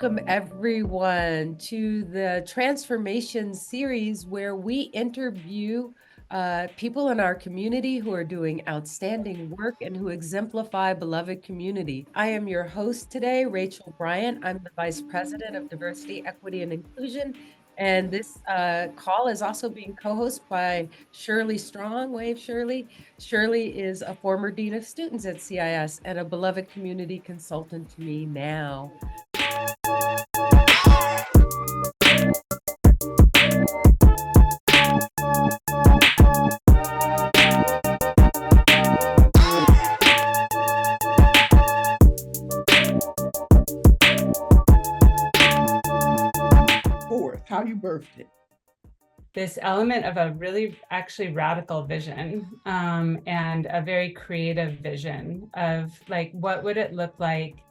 Welcome everyone to the Transformation Series, where we interview people in our community who are doing outstanding work and who exemplify beloved community. I am your host today, Rachel Bryant. I'm the Vice President of Diversity, Equity, and Inclusion. And this call is also being co-hosted by Shirley Strong. Wave, Shirley. Shirley is a former Dean of Students at CIIS and a beloved community consultant to me now. How you birthed it? This element of a really actually radical vision and a very creative vision of like, what would it look like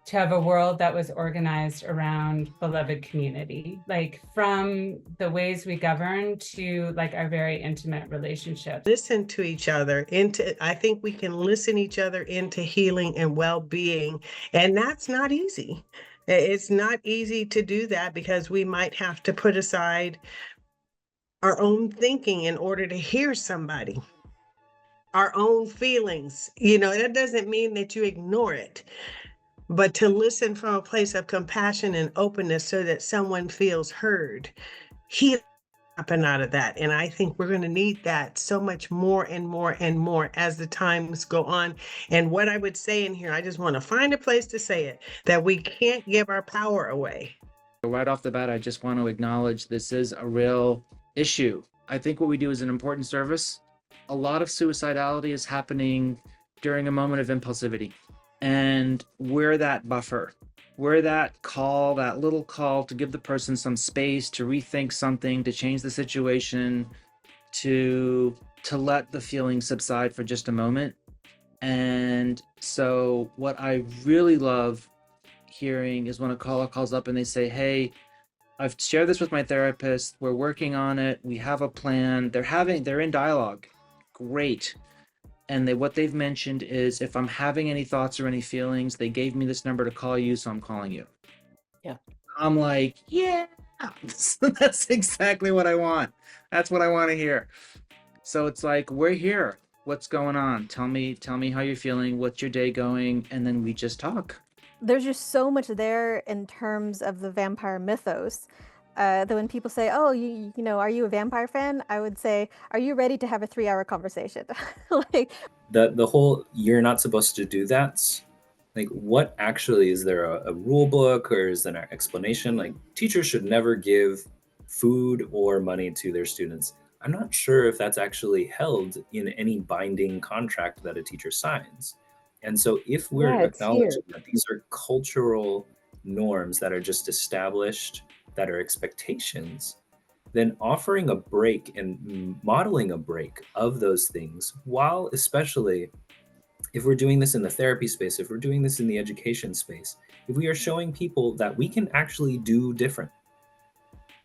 to have a world that was organized around beloved community, like from the ways we govern to like our very intimate relationships. Listen to each other I think we can listen each other into healing and well-being, and that's not easy. It's not easy to do that because we might have to put aside our own thinking in order to hear somebody, our own feelings. That doesn't mean that you ignore it, but to listen from a place of compassion and openness so that someone feels heard. Healing happen out of that. And I think we're going to need that so much more and more and more as the times go on. And what I would say in here, I just want to find a place to say it, that we can't give our power away. Right off the bat, I just want to acknowledge this is a real issue. I think what we do is an important service. A lot of suicidality is happening during a moment of impulsivity. And we're that buffer. We're that call, that little call to give the person some space to rethink something, to change the situation, to let the feeling subside for just a moment. And so what I really love hearing is when a caller calls up and they say, hey, I've shared this with my therapist. We're working on it. We have a plan. They're in dialogue. Great. And what they've mentioned is, if I'm having any thoughts or any feelings, they gave me this number to call you, so I'm calling you. Yeah. I'm like, yeah, that's exactly what I want. That's what I want to hear. So it's like, we're here. What's going on? Tell me how you're feeling. What's your day going? And then we just talk. There's just so much there in terms of the vampire mythos. That when people say, oh, you know, are you a vampire fan? I would say, are you ready to have a 3-hour conversation? Like the whole, you're not supposed to do that. Like, what actually, is there a rule book, or is there an explanation? Like, teachers should never give food or money to their students. I'm not sure if that's actually held in any binding contract that a teacher signs. And so if we're acknowledging that these are cultural norms that are just established, that are expectations, then offering a break and modeling a break of those things, while especially if we're doing this in the therapy space, if we're doing this in the education space, if we are showing people that we can actually do different,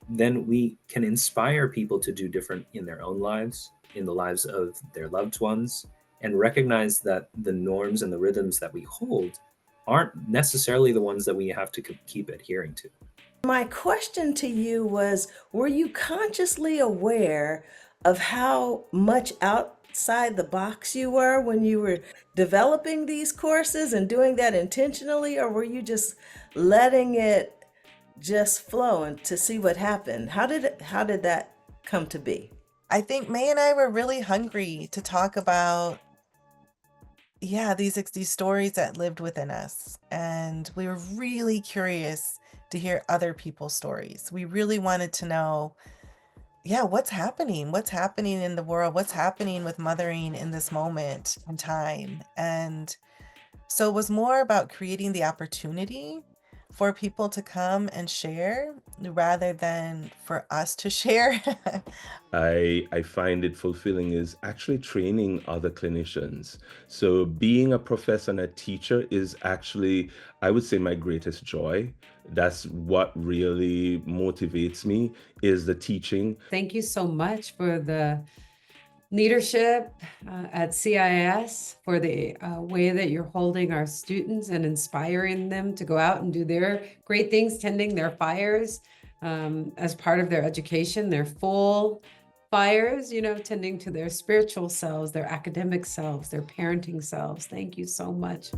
then we can inspire people to do different in their own lives, in the lives of their loved ones, and recognize that the norms and the rhythms that we hold aren't necessarily the ones that we have to keep adhering to. My question to you was, were you consciously aware of how much outside the box you were when you were developing these courses and doing that intentionally, or were you just letting it just flow and to see what happened? How did that come to be? I think May and I were really hungry to talk about these stories that lived within us, and we were really curious to hear other people's stories. We really wanted to know, what's happening in the world, what's happening with mothering in this moment in time. And so it was more about creating the opportunity for people to come and share rather than for us to share. I find it fulfilling is actually training other clinicians. So being a professor and a teacher is actually, I would say, my greatest joy. That's what really motivates me, is the teaching. Thank you so much for the leadership at CIIS for the way that you're holding our students and inspiring them to go out and do their great things, tending their fires as part of their education, their full fires, tending to their spiritual selves, their academic selves, their parenting selves. Thank you so much.